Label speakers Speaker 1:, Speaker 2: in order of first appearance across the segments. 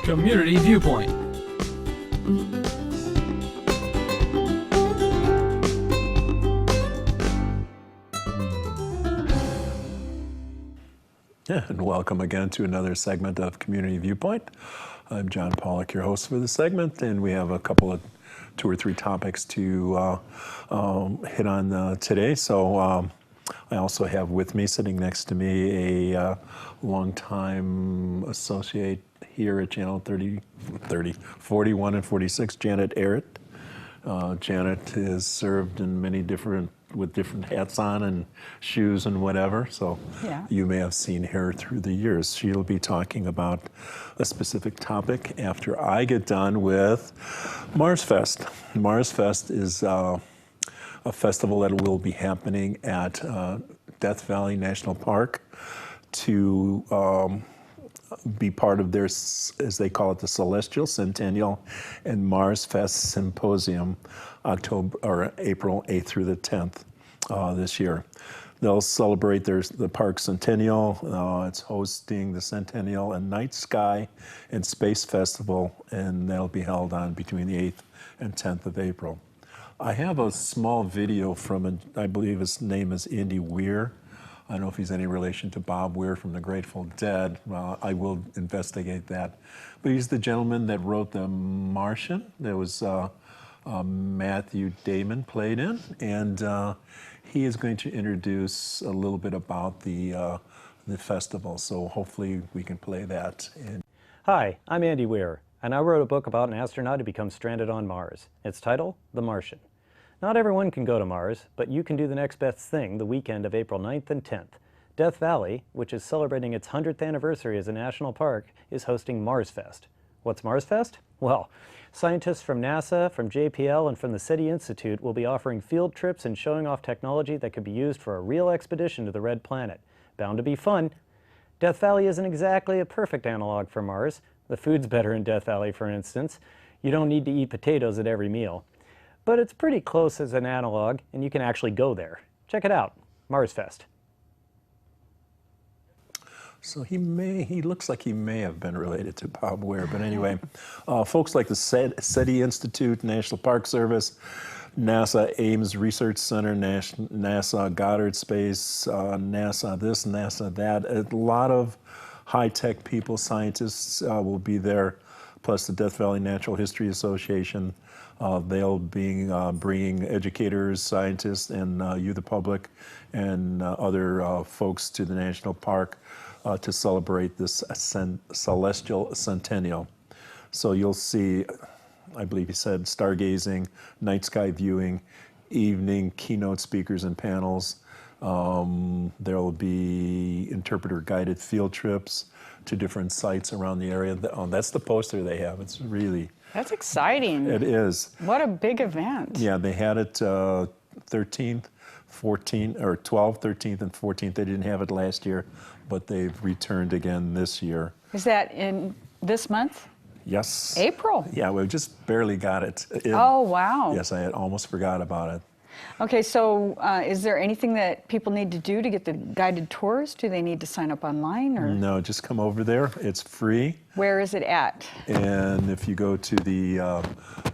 Speaker 1: Community Viewpoint.
Speaker 2: Yeah, and welcome again to another segment of Community Viewpoint. I'm John Pawlak, your host for the segment, and we have a couple of two or three topics to hit on today. So I also have with me, sitting next to me, a longtime associate here at Channel 41 and 46, Janet Errett. Janet has served in many different hats on and shoes and whatever, so
Speaker 3: Yeah.
Speaker 2: You may have seen her through the years. She'll be talking about a specific topic after I get done with Mars Fest. Mars Fest is a festival that will be happening at Death Valley National Park to be part of their, as they call it, the Celestial Centennial and Mars Fest Symposium, April 8th through the 10th this year. They'll celebrate the park centennial. It's hosting the Centennial and Night Sky and Space Festival, and that'll be held on between the 8th and 10th of April. I have a small video from, I believe his name is Andy Weir. I don't know if he's any relation to Bob Weir from the Grateful Dead. I will investigate that. But he's the gentleman that wrote The Martian. That was Matthew Damon played in. And he is going to introduce a little bit about the festival. So hopefully we can play that.
Speaker 4: Hi, I'm Andy Weir, and I wrote a book about an astronaut who becomes stranded on Mars. Its title, The Martian. Not everyone can go to Mars, but you can do the next best thing the weekend of April 9th and 10th. Death Valley, which is celebrating its 100th anniversary as a national park, is hosting Mars Fest. What's Mars Fest? Well, scientists from NASA, from JPL, and from the SETI Institute will be offering field trips and showing off technology that could be used for a real expedition to the Red Planet. Bound to be fun. Death Valley isn't exactly a perfect analog for Mars. The food's better in Death Valley, for instance. You don't need to eat potatoes at every meal. But it's pretty close as an analog, and you can actually go there. Check it out, Mars Fest.
Speaker 2: So he looks like he may have been related to Bob Weir, but anyway, folks like the SETI Institute, National Park Service, NASA Ames Research Center, NASA Goddard Space, NASA this, NASA that, a lot of high-tech people, scientists will be there, plus the Death Valley Natural History Association. They'll be bringing educators, scientists, and you, the public, and other folks to the national park to celebrate this celestial centennial. So you'll see, I believe he said, stargazing, night sky viewing, evening keynote speakers and panels. There'll be interpreter-guided field trips to different sites around the area. That's the poster they have. It's really...
Speaker 3: That's exciting.
Speaker 2: It is.
Speaker 3: What a big event.
Speaker 2: Yeah, they had it 13th, 14th, or 12th, 13th, and 14th. They didn't have it last year, but they've returned again this year.
Speaker 3: Is that in this month?
Speaker 2: Yes.
Speaker 3: April?
Speaker 2: Yeah, we just barely got it in.
Speaker 3: Oh, wow.
Speaker 2: Yes, I had almost forgot about it.
Speaker 3: Okay, so is there anything that people need to do to get the guided tours? Do they need to sign up online? Or?
Speaker 2: No, just come over there. It's free.
Speaker 3: Where is it at?
Speaker 2: And if you go to the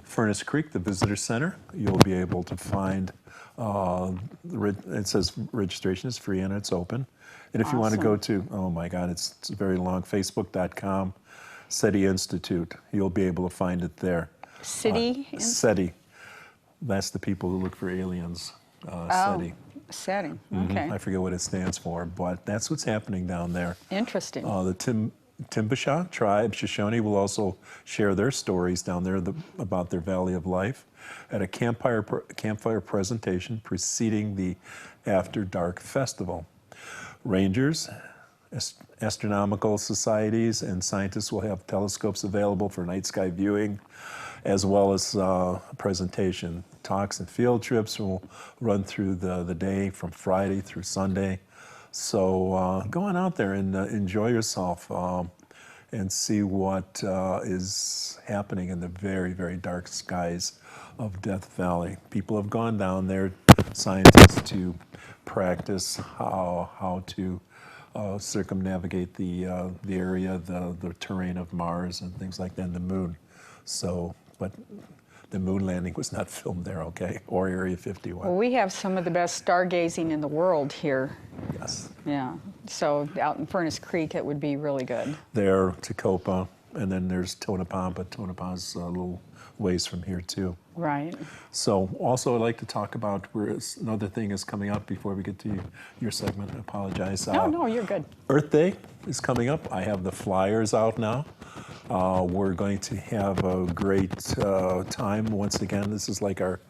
Speaker 2: Furnace Creek, the visitor center, you'll be able to find, it says registration is free and it's open. And if you want to go to, oh my God, it's very long, facebook.com, SETI Institute, you'll be able to find it there. SETI. That's the people who look for aliens, SETI.
Speaker 3: SETI, okay.
Speaker 2: I forget what it stands for, but that's what's happening down there.
Speaker 3: Interesting.
Speaker 2: The Timbisha tribe, Shoshone, will also share their stories down there about their Valley of Life at a campfire presentation preceding the After Dark Festival. Rangers, astronomical societies, and scientists will have telescopes available for night sky viewing, as well as presentation. Talks and field trips will run through the day from Friday through Sunday. So go on out there and enjoy yourself and see what is happening in the very, very dark skies of Death Valley. People have gone down there, scientists, to practice how to circumnavigate the area, the terrain of Mars and things like that, and the moon. So, but the moon landing was not filmed there, okay, or Area 51.
Speaker 3: Well, we have some of the best stargazing in the world here.
Speaker 2: Yes.
Speaker 3: Yeah, so out in Furnace Creek, it would be really good.
Speaker 2: There, Tecopa, and then there's Tonopah, but Tonopah's a little ways from here too.
Speaker 3: Right.
Speaker 2: So also I'd like to talk about where another thing is coming up before we get to your segment. I apologize.
Speaker 3: No, you're good.
Speaker 2: Earth Day is coming up. I have the flyers out now. We're going to have a great time once again. This is like it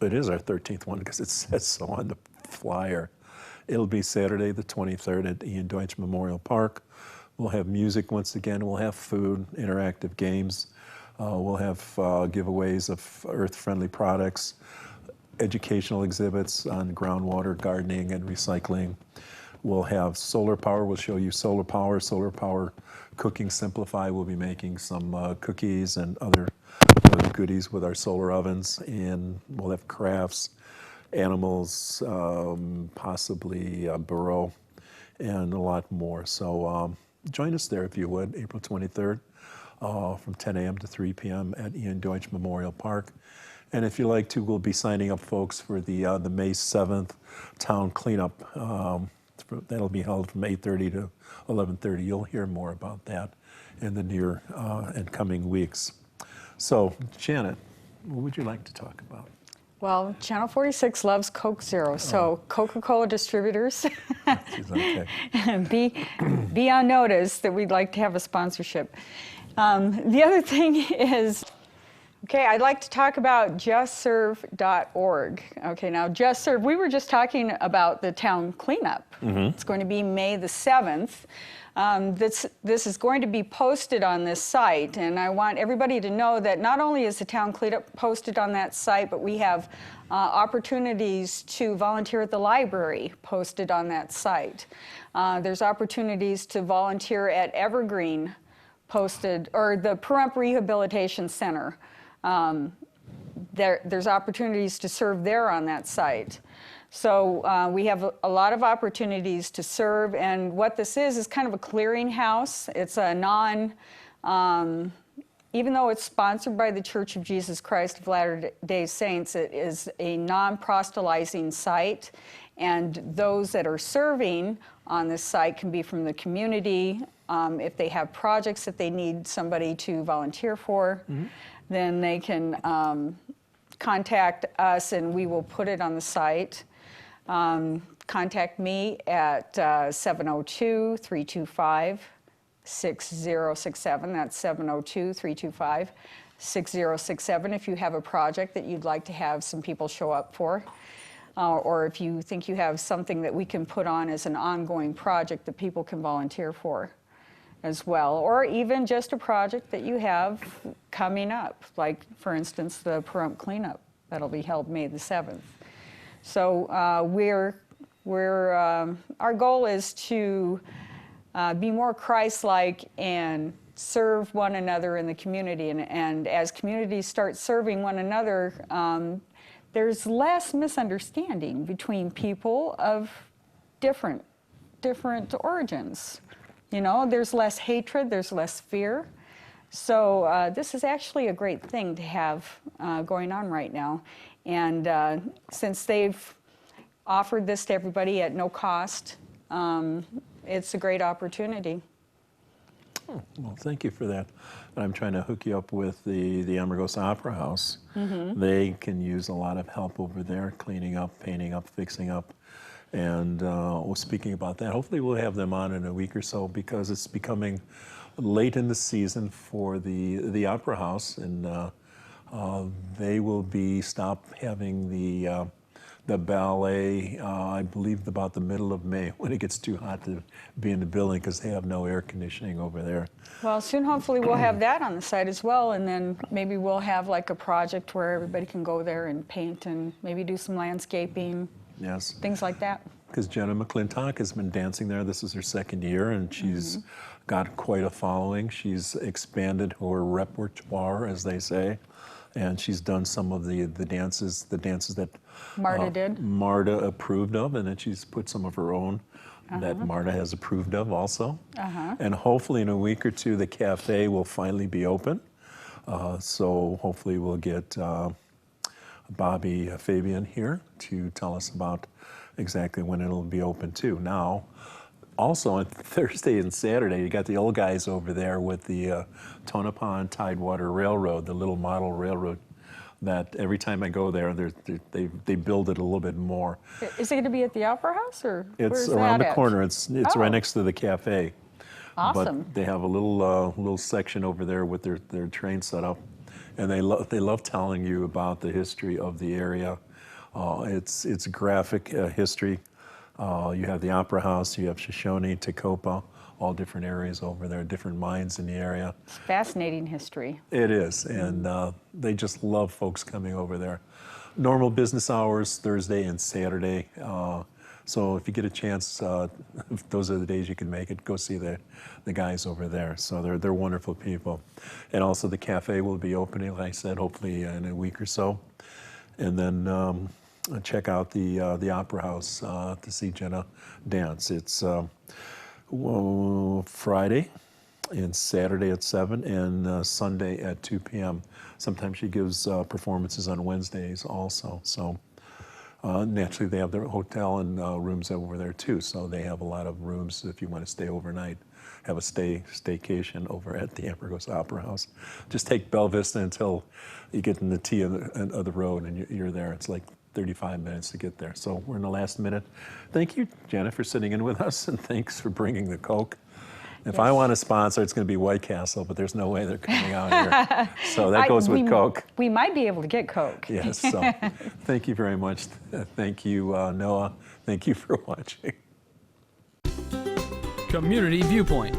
Speaker 2: is our 13th one because it says so on the flyer. It'll be Saturday the 23rd at Ian Deutsch Memorial Park. We'll have music once again. We'll have food, interactive games. We'll have giveaways of earth-friendly products, educational exhibits on groundwater, gardening, and recycling. We'll have solar power. We'll show you solar power cooking simplify. We'll be making some cookies and other goodies with our solar ovens, and we'll have crafts, animals, possibly a burrow, and a lot more. So join us there if you would, April 23rd. From 10 a.m. to 3 p.m. at Ian Deutsch Memorial Park. And if you like to, we'll be signing up folks for the May 7th town cleanup. That'll be held from 8:30 to 11:30. You'll hear more about that in the near and coming weeks. So, Janet, what would you like to talk about?
Speaker 3: Well, Channel 46 loves Coke Zero, so Coca-Cola distributors,
Speaker 2: Okay.
Speaker 3: be on notice that we'd like to have a sponsorship. The other thing is, okay, I'd like to talk about justserve.org. Okay, now JustServe, we were just talking about the town cleanup. It's going to be May the 7th. This is going to be posted on this site, and I want everybody to know that not only is the town cleanup posted on that site, but we have opportunities to volunteer at the library posted on that site. There's opportunities to volunteer at Evergreen posted, or the Pahrump Rehabilitation Center. There's opportunities to serve there on that site. So we have a lot of opportunities to serve, and what this is kind of a clearinghouse. It's a even though it's sponsored by the Church of Jesus Christ of Latter-day Saints, it is a non-proselytizing site, and those that are serving on this site can be from the community. If they have projects that they need somebody to volunteer for, then they can contact us and we will put it on the site. Contact me at 702-325-6067. That's 702-325-6067 if you have a project that you'd like to have some people show up for. Or if you think you have something that we can put on as an ongoing project that people can volunteer for as well, or even just a project that you have coming up, like, for instance, the Pahrump cleanup that'll be held May the 7th. So our goal is to be more Christ-like and serve one another in the community, and as communities start serving one another, there's less misunderstanding between people of different origins. You know, there's less hatred, there's less fear. So this is actually a great thing to have going on right now. And since they've offered this to everybody at no cost, it's a great opportunity.
Speaker 2: Oh, well, thank you for that. I'm trying to hook you up with the Amargosa Opera House. They can use a lot of help over there, cleaning up, painting up, fixing up. And speaking about that, hopefully we'll have them on in a week or so, because it's becoming late in the season for the Opera House, and they will stop having the ballet, I believe, about the middle of May, when it gets too hot to be in the building, because they have no air conditioning over there.
Speaker 3: Well, soon hopefully we'll have that on the site as well, and then maybe we'll have like a project where everybody can go there and paint and maybe do some landscaping.
Speaker 2: Yes.
Speaker 3: Things like that.
Speaker 2: Because Jenna McClintock has been dancing there. This is her second year, and she's got quite a following. She's expanded her repertoire, as they say, and she's done some of the dances that
Speaker 3: Marta did.
Speaker 2: Marta approved of, and then she's put some of her own that Marta has approved of also. And hopefully in a week or two, the cafe will finally be open. So hopefully we'll get Bobby Fabian here to tell us about exactly when it'll be open too. Now, also on Thursday and Saturday, you got the old guys over there with the Tonopah Tidewater Railroad, the little model railroad that every time I go there, they build it a little bit more.
Speaker 3: Is it going to be at the Opera House, or
Speaker 2: It's
Speaker 3: where's
Speaker 2: around
Speaker 3: that
Speaker 2: the
Speaker 3: at?
Speaker 2: corner. It's right next to the cafe.
Speaker 3: Awesome.
Speaker 2: But they have a little section over there with their train set up, and they love telling you about the history of the area. It's graphic history. You have the Opera House, you have Shoshone, Tecopa, all different areas over there, different mines in the area.
Speaker 3: It's fascinating history.
Speaker 2: It is, and they just love folks coming over there. Normal business hours, Thursday and Saturday. So if you get a chance, if those are the days you can make it, go see the guys over there. So they're wonderful people. And also the cafe will be opening, like I said, hopefully in a week or so. And then check out the Opera House to see Jenna dance. It's Friday and Saturday at 7 and Sunday at 2 p.m. Sometimes she gives performances on Wednesdays also. So naturally they have their hotel and rooms over there too. So they have a lot of rooms if you want to stay overnight. Have a staycation over at the Ambergos Opera House. Just take Bella Vista until you get in the T of the road and you're there. It's like 35 minutes to get there. So we're in the last minute. Thank you, Janet, for sitting in with us, and thanks for bringing the Coke. If I want to sponsor, it's going to be White Castle, but there's no way they're coming out here. So that goes with Coke.
Speaker 3: We might be able to get Coke.
Speaker 2: Yes, so thank you very much. Thank you, Noah. Thank you for watching.
Speaker 1: Community Viewpoint.